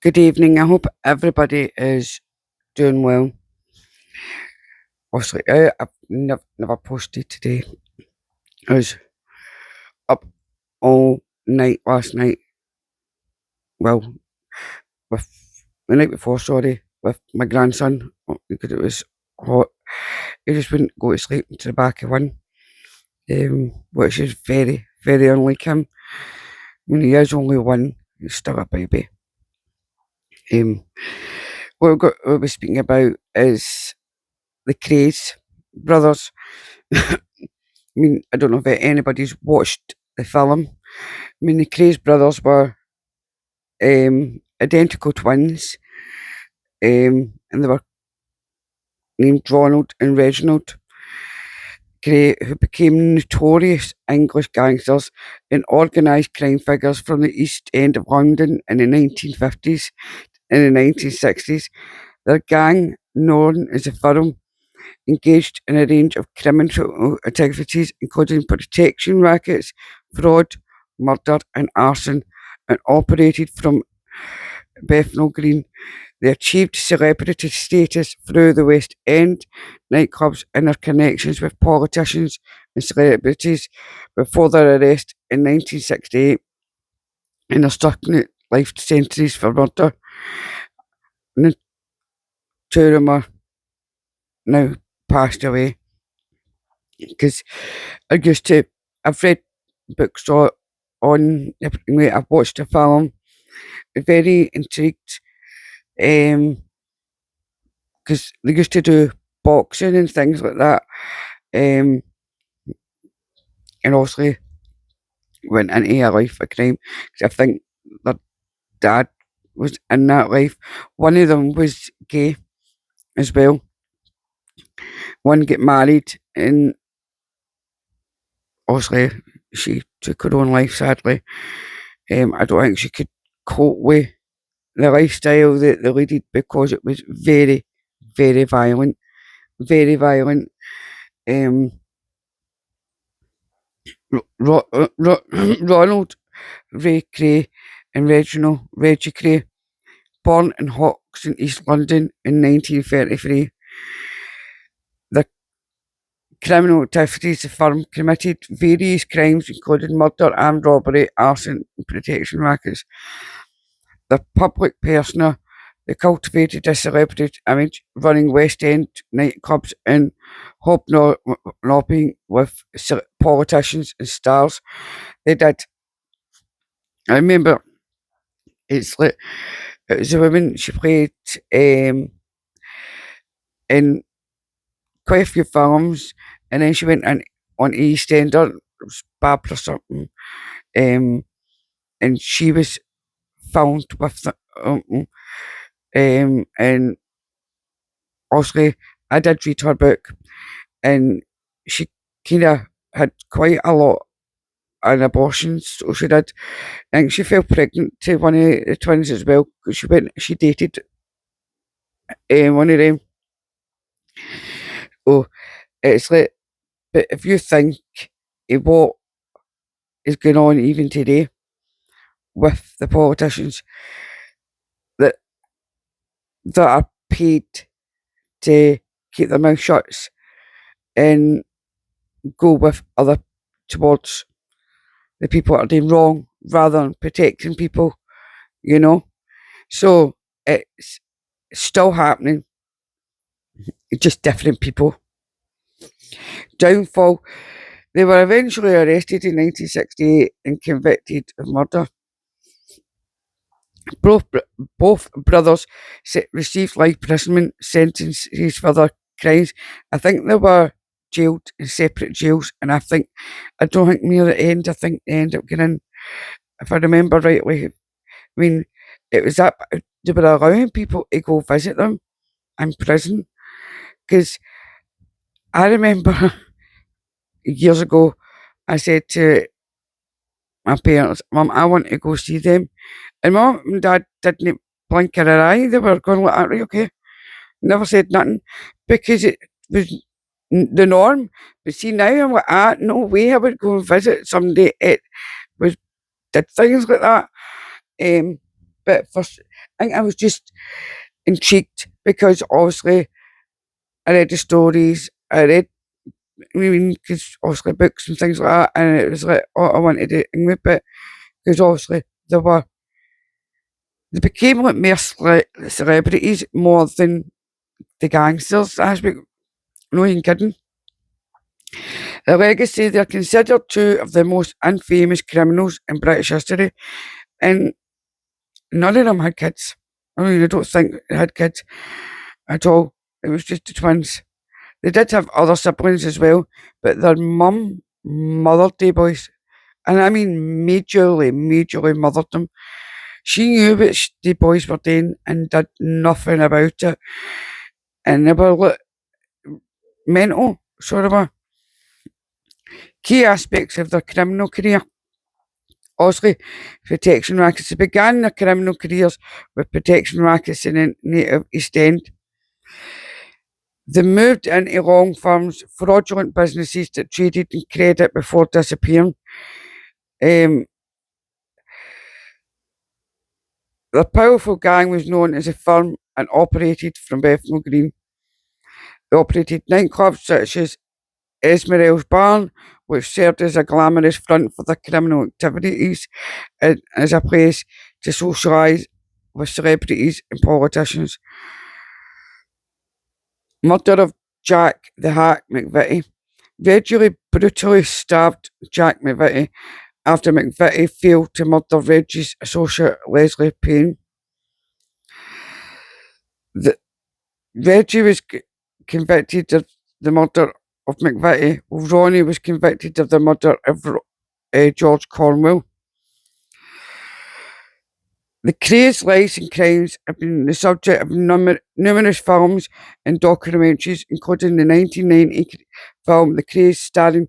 Good evening. I hope everybody is doing well. Obviously, I've never posted today. I was up all night last night. Well, with the night before, sorry, with my grandson because it was hot. He just wouldn't go to sleep to the back of one, which is very, very unlike him. When he is only one, he's still a baby. Um, what we're speaking about is the Krays brothers. I mean, I don't know if anybody's watched the film. I mean, the Kray brothers were identical twins, and they were named Ronald and Reginald Kray, who became notorious English gangsters and organised crime figures from the East End of London in the 1950s and the 1960s. Their gang, known as the Firm, engaged in a range of criminal activities, including protection rackets, fraud, murder, and arson, and operated from Bethnal Green. They achieved celebrity status through the West End nightclubs and their connections with politicians and celebrities before their arrest in 1968 and their stuck life sentences for murder. And the two of them are now passed away because I've read books on I've watched a film, very intrigued because they used to do boxing and things like that, um, and obviously went into a life of crime. 'Cause I think their dad was in that life. One of them was gay as well. One get married, and obviously she took her own life. Sadly, I don't think she could cope with the lifestyle that they leaded because it was very, very violent, very violent. Um, Ronald Ray Cray and Reginald Reggie Cray, born in Hoxton, East London in 1933. The criminal activities the firm committed various crimes including murder, armed robbery, arson and protection rackets. The public persona, they cultivated a celebrity image, running West End nightclubs and hobnobbing with politicians and stars. They did. I remember it's like it was a woman she played in quite a few films, and then she went on EastEnder, it was Barbara something, and she was filmed with and obviously I did read her book, and she kind of had quite a lot of abortions, so she did. I think she fell pregnant to one of the twins as well, because she dated one of them. Oh, it's like, but if you think of what is going on even today with the politicians that are paid to keep their mouth shut and go with other towards the people that are doing wrong rather than protecting people, you know. So it's still happening, it's just different people. Downfall. They were eventually arrested in 1968 and convicted of murder. Both brothers received life imprisonment sentences for their crimes. I think they were jailed in separate jails, and I don't think near the end. I think they ended up getting, if I remember rightly. I mean, it was that they were allowing people to go visit them in prison because I remember years ago I said to my parents, "Mum, I want to go see them," and Mum and Dad didn't blink an eye. They were going like, "Right, okay." Never said nothing because it was the norm. But see now I'm like, no way I would go and visit somebody. It was did things like that. Um, but first, I think I was just intrigued because obviously I read the stories, because obviously books and things like that, and it was like, oh, I wanted to English, but because obviously they became like mere celebrities more than the gangsters aspect. No, you're kidding. The legacy, they're considered two of the most infamous criminals in British history, and none of them had kids. I mean, I don't think they had kids at all. It was just the twins. They did have other siblings as well, but their mum mothered the boys. And I mean, majorly mothered them. She knew what the boys were doing and did nothing about it. And they were like, mental, sort of a key aspects of their criminal career. Obviously, protection rackets. They began their criminal careers with protection rackets in the native East End. They moved into long firms, fraudulent businesses that traded in credit before disappearing. Um, the powerful gang was known as a firm and operated from Bethnal Green. They operated nightclubs such as Esmeralda's Barn, which served as a glamorous front for their criminal activities and as a place to socialise with celebrities and politicians. Murder of Jack the Hack McVitie. Reggie brutally stabbed Jack McVitie after McVitie failed to murder Reggie's associate Leslie Payne. Reggie was convicted of the murder of McVitie, while Ronnie was convicted of the murder of George Cornwell. The Kray's lives and crimes have been the subject of numerous films and documentaries, including the 1990 film The Krays, starring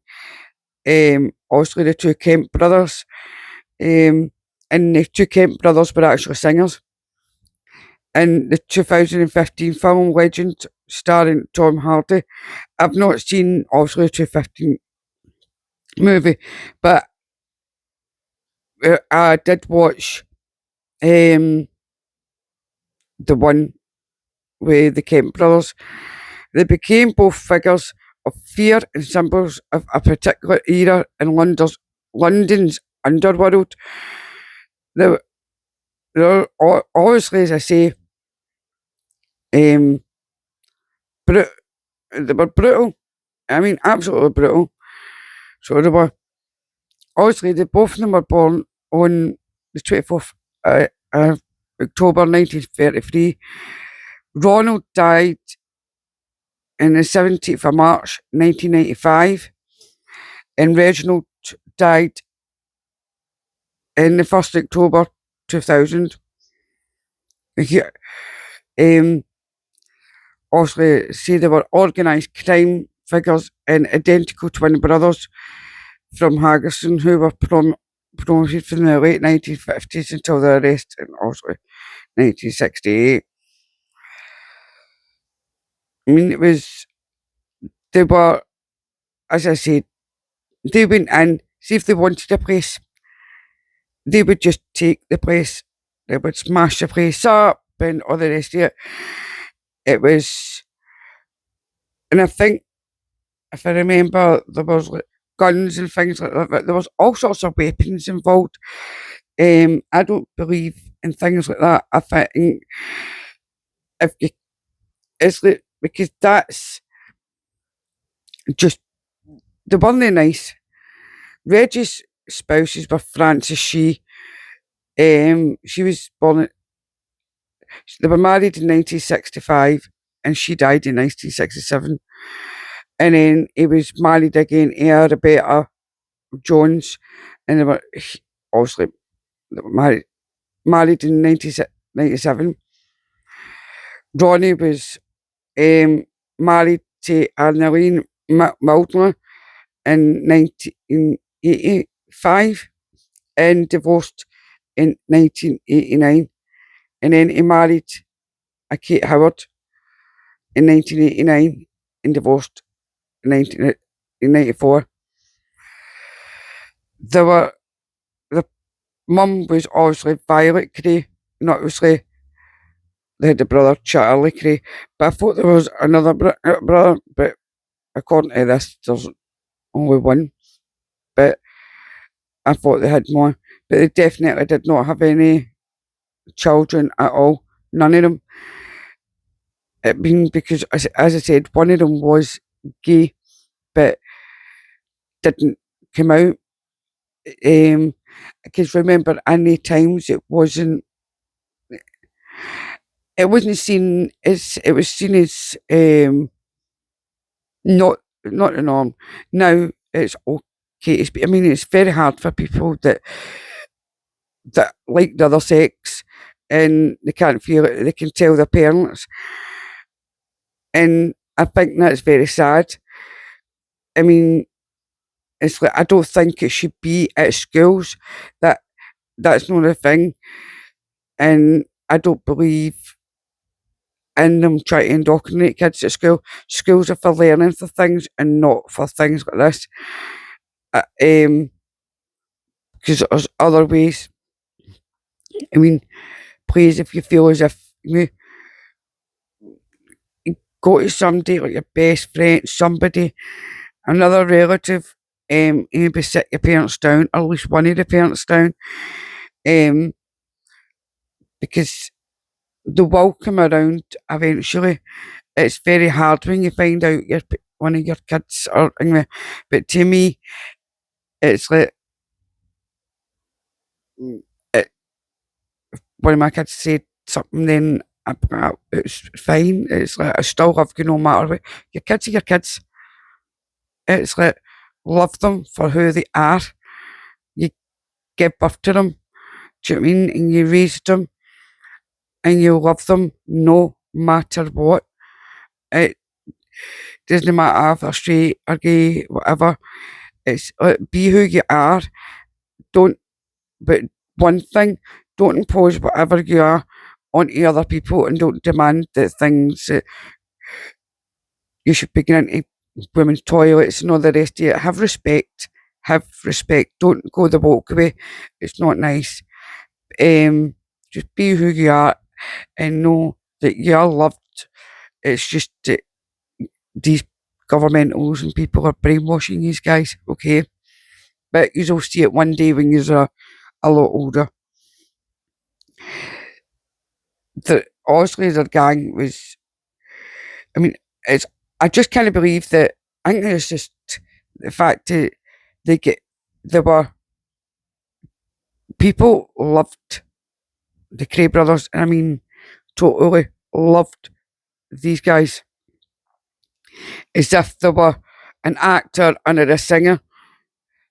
obviously the two Kemp brothers. And the two Kemp brothers were actually singers. And the 2015 film Legend, starring Tom Hardy. I've not seen obviously the 2015 movie, but I did watch the one with the Kemp brothers. They became both figures of fear and symbols of a particular era in London's underworld. They were obviously, as I say, they were brutal. I mean, absolutely brutal. So they were, obviously, both of them were born on the 24th of October 1933. Ronald died on the 17th of March 1995, and Reginald died in the 1st of October 2000. Obviously, say they were organised crime figures and identical twin brothers from Haggerson who were promoted from the late 1950s until their arrest in obviously 1968. I mean, they were, as I said, they went in, see if they wanted a place, they would just take the place, they would smash the place up and all the rest of it. It was, and I think, if I remember, there was like guns and things like that, but there was all sorts of weapons involved. I don't believe in things like that. I think if you, it's like, because that's just, they weren't nice. Reggie's spouses were Frances She. She was born, they were married in 1965 and she died in 1967. And then he was married again to Rebecca Jones, and they were obviously they were married in 1997. Ronnie was married to Annalene Mildner in 1985 and divorced in 1989. And then he married a Kate Howard in 1989 and divorced in 1994. The mum was obviously Violet Kray, not obviously they had the brother Charlie Kray, but I thought there was another brother, but according to this, there's only one. But I thought they had more, but they definitely did not have any children at all. None of them. I mean, because as I said, one of them was gay, but didn't come out. Because remember, in the times it wasn't seen as it was seen as not the norm. Now it's okay. I mean, it's very hard for people that like the other sex and they can't feel it. They can tell their parents, and I think that's very sad. I mean, it's like I don't think it should be at schools. That's not a thing, and I don't believe in them trying to indoctrinate kids at school. Schools are for learning for things and not for things like this. Because there's other ways. I mean, please, if you feel as if you go to somebody like your best friend, somebody, another relative, maybe sit your parents down, or at least one of the parents down, because they will come around eventually. It's very hard when you find out one of your kids or anyway. But to me, it's like it, one of my kids said something, then it's fine. It's like I still love you no matter what. Your kids are your kids. It's like love them for who they are. You give birth to them. Do you know what I mean? And you raise them, and you love them no matter what. It doesn't matter if they're straight or gay, whatever. It's be who you are. Don't. But one thing, don't impose whatever you are onto other people, and don't demand that things that you should be getting into women's toilets and all the rest of it. Have respect. Have respect. Don't go the woke way. It's not nice. Just be who you are and know that you are loved. It's just that these governmentals and people are brainwashing these guys, okay? But you'll see it one day when you're a lot older. The Osleys gang was, I mean, I just can't believe that. I think it's just the fact that there were people loved the Kray brothers, and I mean, totally loved these guys as if they were an actor and a singer.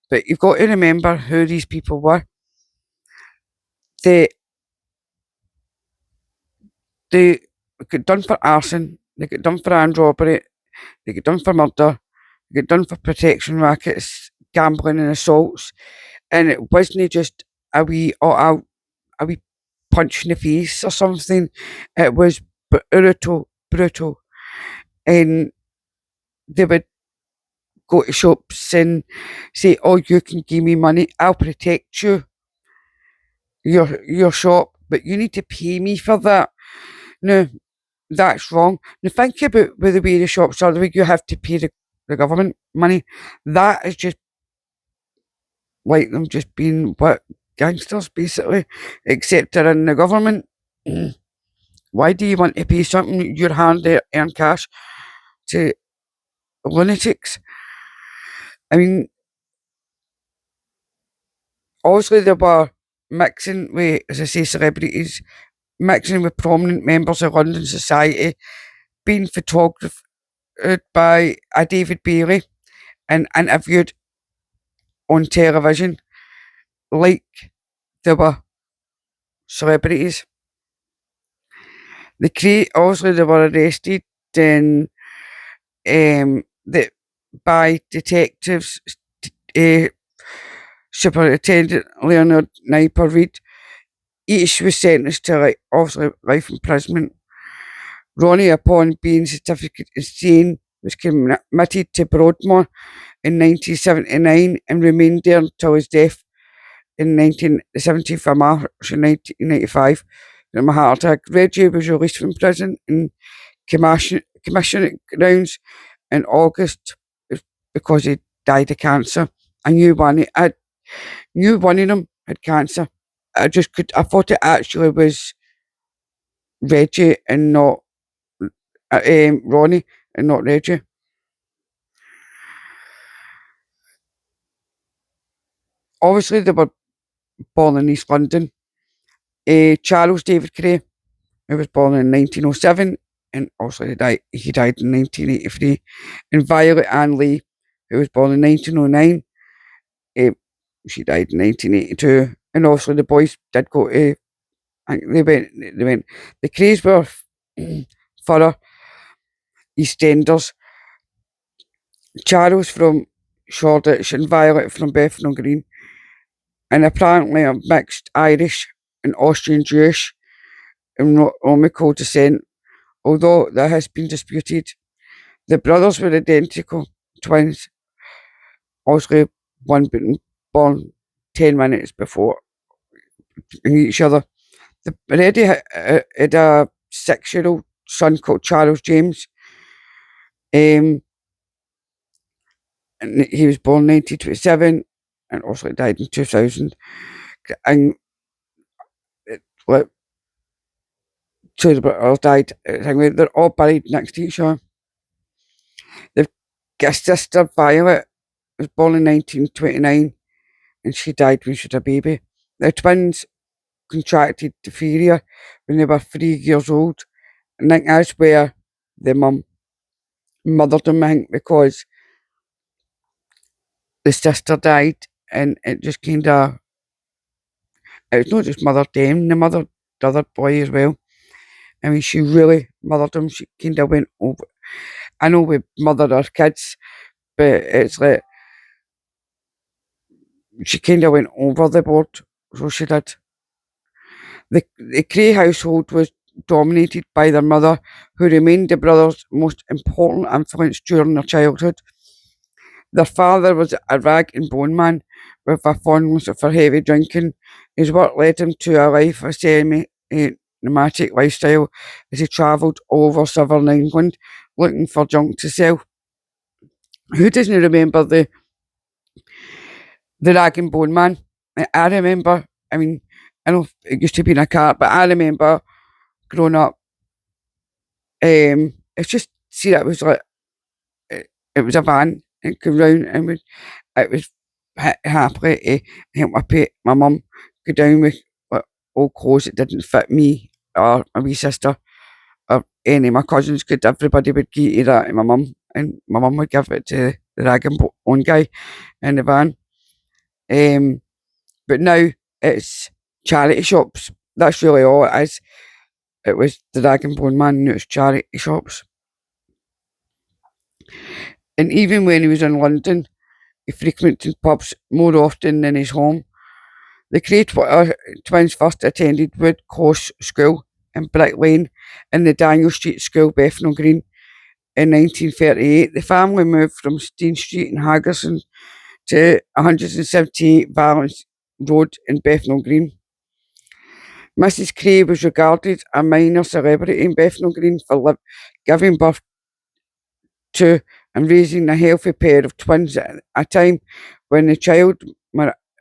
But you've got to remember who these people were. They got done for arson, they got done for armed robbery, they got done for murder, they got done for protection rackets, gambling and assaults, and it wasn't just a wee punch in the face or something. It was brutal, and they would go to shops and say, "Oh, you can give me money, I'll protect your shop, but you need to pay me for that." No, that's wrong. Now think about with the way the shops are, the way you have to pay the government money. That is just like them just being what gangsters basically, except they're in the government. Why do you want to pay something your hand earned cash to lunatics? I mean, obviously they were mixing with, as I say, celebrities, mixing with prominent members of London society, being photographed by a David Bailey and interviewed on television like they were celebrities. Obviously they were arrested and by detectives, uh, Superintendent Leonard Nipper Reid. Each was sentenced to obviously life imprisonment. Ronnie, upon being certificate insane, was committed to Broadmoor in 1979 and remained there until his death in 1970 for March in 1995. from a heart attack. Reggie was released from prison in commission grounds in August because he died of cancer. I knew one of them had cancer. I thought it actually was Reggie and not Ronnie and not Reggie. Obviously, they were born in East London. Charles David Kray, who was born in 1907, and also he died in 1983. And Violet Ann Lee, who was born in 1909, she died in 1982. And also the boys did go to, they went, the Krays were thorough EastEnders. Charles from Shoreditch and Violet from Bethnal Green, and apparently of mixed Irish and Austrian Jewish and Romical descent, although that has been disputed. The brothers were identical twins, also one being born 10 minutes before each other. They already had a 6-year-old son called Charles James. And he was born in 1927 and also died in 2000. And two of the brothers died. They're all buried next to each other. They've got a sister, Violet, was born in 1929 and she died when she was a baby. The twins contracted diphtheria when they were 3 years old. And I think that's where the mum mothered them, I think, because the sister died and it just kind of, it was not just mothered them, they mothered the other boy as well. I mean, she really mothered him. She kind of went over. I know we mothered our kids, but it's like she kind of went over the board, so she did. The Kray household was dominated by their mother, who remained the brothers' most important influence during their childhood. Their father was a rag and bone man with a fondness for heavy drinking. His work led him to a life of nomadic lifestyle as he travelled all over southern England looking for junk to sell. Who doesn't remember the rag and bone man? I remember, I mean, I know it used to be in a car, but I remember growing up, it's just, see, that was like, it was a van and came round and it was happily to help my mum go down with like, old clothes that didn't fit me or my wee sister or any of my cousins, because everybody would give that to my mum and my mum would give it to the rag and bone guy in the van. But now it's charity shops. That's really all it is. It was the rag and bone man, now it's charity shops. And even when he was in London, he frequented pubs more often than his home. The Kray twins first attended Wood Close School in Brick Lane and the Daniel Street School, Bethnal Green. In 1938, the family moved from Steen Street in Haggerson to 178 Valence Road in Bethnal Green. Mrs. Kray was regarded a minor celebrity in Bethnal Green for giving birth to and raising a healthy pair of twins at a time when the child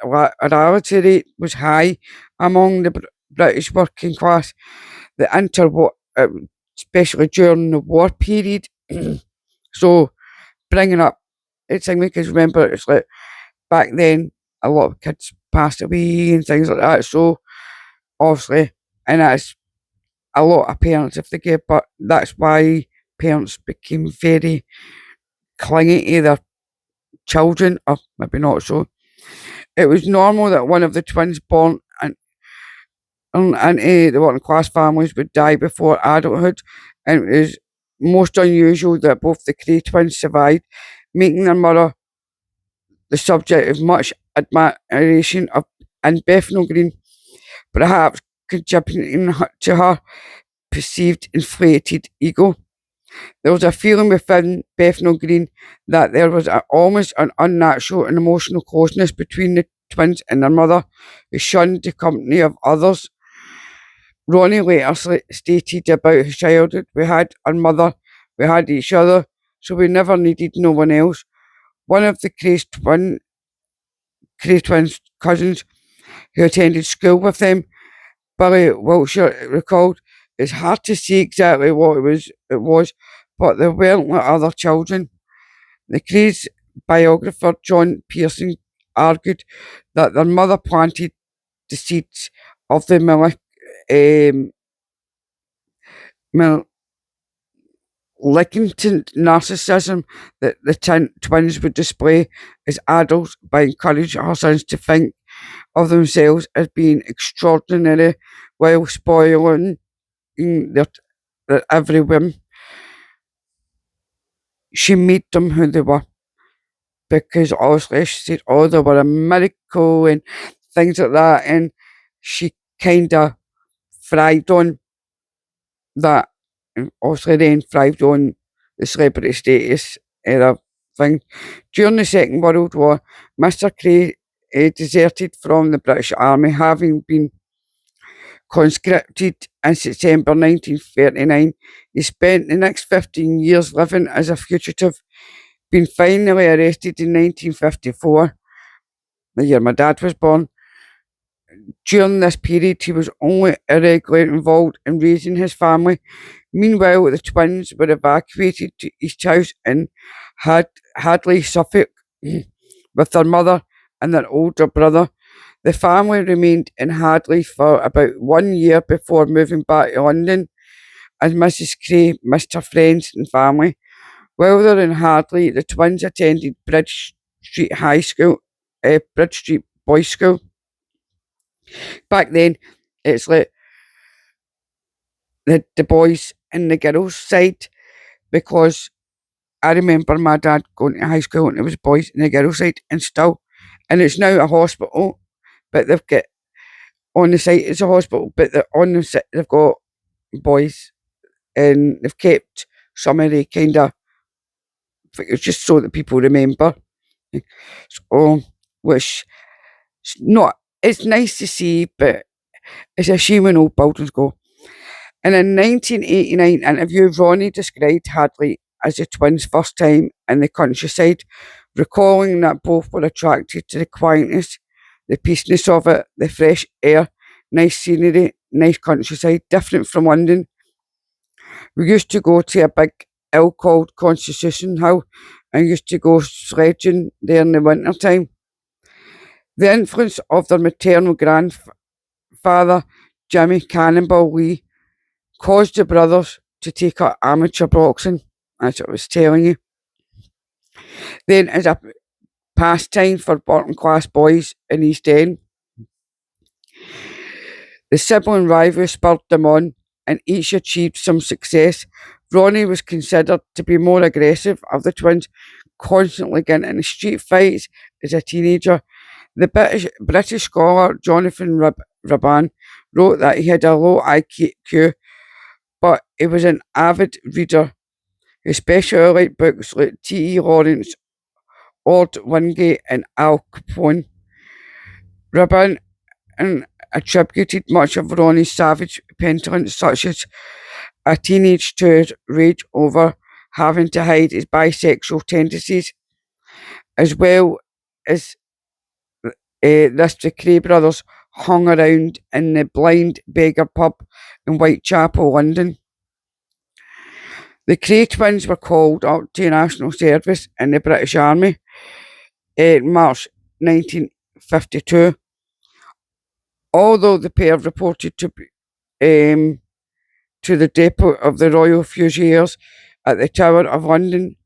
mortality rate was high among the British working class, especially during the war period. So bringing up, it's like, because remember, it's like back then a lot of kids passed away and things like that. So obviously, and that's a lot of parents if they get, but that's why parents became very clingy to their children, or maybe not so. It was normal that one of the twins born into the working class families would die before adulthood, and it was most unusual that both the Kray twins survived, making their mother the subject of much admiration in Bethnal Green, perhaps contributing to her perceived inflated ego. There was a feeling within Bethnal Green that there was almost an unnatural and emotional closeness between the twins and their mother, who shunned the company of others. Ronnie later stated about his childhood: "We had our mother, we had each other, so we never needed no one else." One of the Cray twins' cousins who attended school with them, Billy Wiltshire, recalled, "It's hard to see exactly what it was, but there weren't like other children." The Crays' biographer John Pearson argued that their mother planted the seeds of the um, malignant narcissism that the twins would display as adults by encouraging her sons to think of themselves as being extraordinary while spoiling their every whim. She made them who they were because obviously she said, "Oh, they were a miracle," and things like that, and she kind of thrived on that, and obviously then thrived on the celebrity status era thing. During the Second World War, Mr. Cray deserted from the British Army, having been conscripted in September 1939. He spent the next 15 years living as a fugitive, being finally arrested in 1954, the year my dad was born. During this period, he was only irregularly involved in raising his family. Meanwhile, the twins were evacuated to East House in Hadley, Suffolk, with their mother and their older brother. The family remained in Hadley for about 1 year before moving back to London, as Mrs. Cray missed her friends and family. While they were in Hadley, the twins attended Bridge Street High School, Bridge Street Boys School. Back then, it's like the boys and the girls side, because I remember my dad going to high school and it was boys and the girls side, and it's now a hospital, but they've got on the site it's a hospital, but on the site they've got boys, and they've kept some of the kind of, it's just so that people remember. So, which it's nice to see, but it's a shame when old buildings go. In a 1989 interview, Ronnie described Hadley as the twins' first time in the countryside, recalling that both were attracted to the quietness, the peaceness of it, the fresh air, nice scenery, nice countryside, different from London. We used to go to a big hill called Constitution Hill and used to go sledging there in the winter time. The influence of their maternal grandfather, Jimmy Cannonball Lee, caused the brothers to take up amateur boxing, as I was telling you. Then, as a pastime for working class boys in East End, the sibling rivalry spurred them on, and each achieved some success. Ronnie was considered to be more aggressive of the twins, constantly getting into street fights as a teenager. The British scholar Jonathan Raban wrote that he had a low IQ, but he was an avid reader, who especially liked books like T.E. Lawrence, Lord Wingate, and Al Capone. Raban attributed much of Ronnie's savage petulance, such as a teenage to his rage over having to hide his bisexual tendencies, as well as this the Cray brothers hung around in the Blind Beggar pub in Whitechapel, London. The Cray twins were called up to national service in the British Army in March 1952. Although the pair reported to the depot of the Royal Fusiliers at the Tower of London,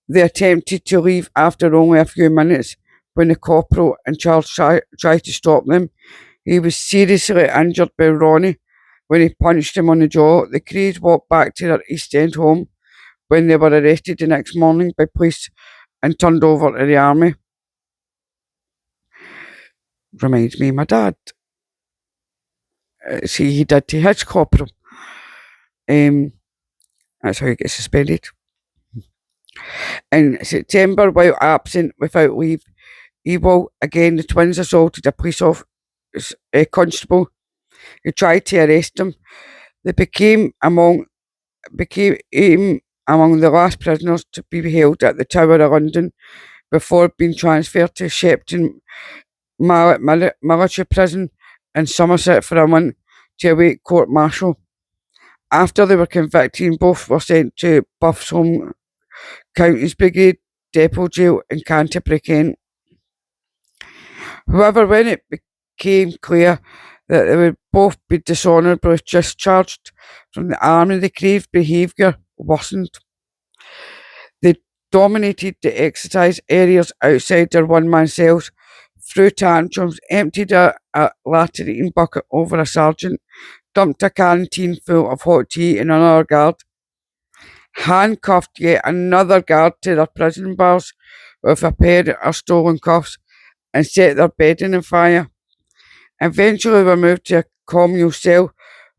they attempted to leave after only a few minutes when the corporal in charge tried to stop them. He was seriously injured by Ronnie when he punched him on the jaw. The Crays walked back to their East End home when they were arrested the next morning by police and turned over to the army. Reminds me of my dad. See, he did to his corporal. That's how he gets suspended. In September, while absent without leave, the twins assaulted a police constable. who tried to arrest him. They became among the last prisoners to be held at the Tower of London before being transferred to Shepton military prison in Somerset for a month to await court martial. After they were convicted, both were sent to Buff's Home Counties Brigade Depot Jail in Canterbury, Kent. However, when it became clear that they would both be dishonourably discharged from the army, the Cray's behaviour worsened. They dominated the exercise areas outside their one-man cells, threw tantrums, emptied a latrine bucket over a sergeant, dumped a canteen full of hot tea in another guard, handcuffed yet another guard to their prison bars with a pair of stolen cuffs, and set their bedding on fire. Eventually, were moved to a communal cell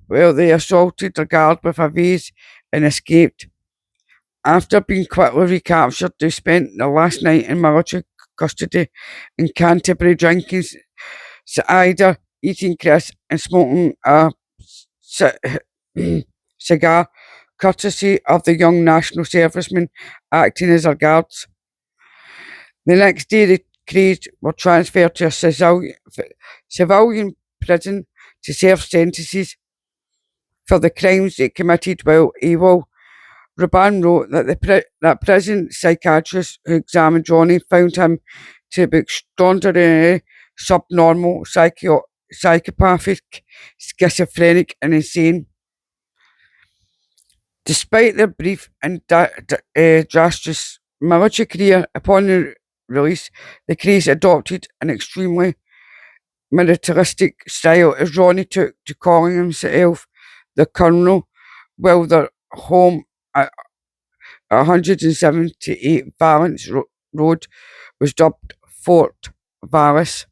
where they assaulted the guard with a vase and escaped. After being quickly recaptured, they spent the last night in military custody in Canterbury, drinking cider, eating crisps, and smoking a cigar, courtesy of the young national servicemen acting as their guards. The next day, the Crays were transferred to a civilian prison to serve sentences for the crimes they committed while AWOL. Raban wrote that that prison psychiatrist who examined Johnny found him to be extraordinarily subnormal, psychopathic, schizophrenic, and insane. Despite their brief and disastrous military career, upon their release, the Crays adopted an extremely militaristic style, as Ronnie took to calling himself the Colonel, while their home at 178 Valence Road was dubbed Fort Vallis.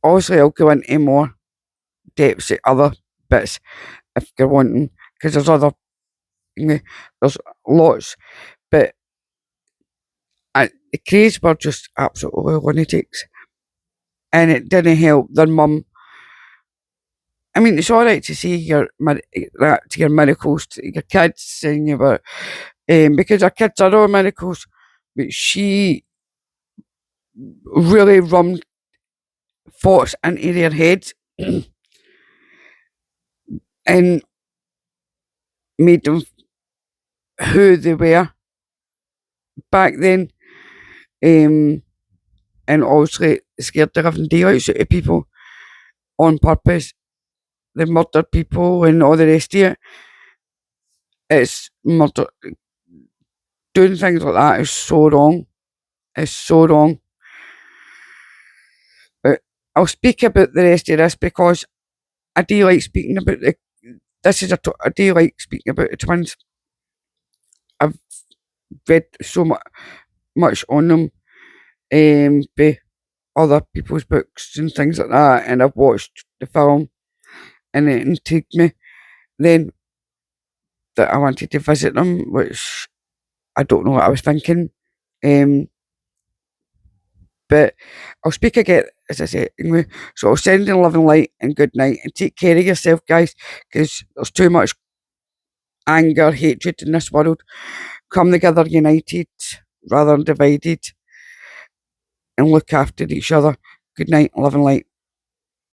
Obviously, I'll go into more depths at other bits if you're wanting, because there's lots, but the Crays were just absolutely lunatics, and it didn't help their mum. I mean, it's all right to say that to your miracles to your kids, and you were because our kids are all miracles, but she really rummed thoughts into their heads and made them who they were back then, and obviously scared the living daylights out of people on purpose. They murdered people and all the rest of it. It's murder. Doing things like that is so wrong. It's so wrong. But I'll speak about the rest of this because I do like speaking about I do like speaking about the twins. I've read so much on them, by other people's books and things like that, and I've watched the film, and it intrigued me then that I wanted to visit them, which I don't know what I was thinking. But I'll speak again, as I say, anyway. So I'll send in love and light and good night, and take care of yourself, guys, because there's too much anger, hatred in this world. Come together united rather than divided, and look after each other. Good night, love and light.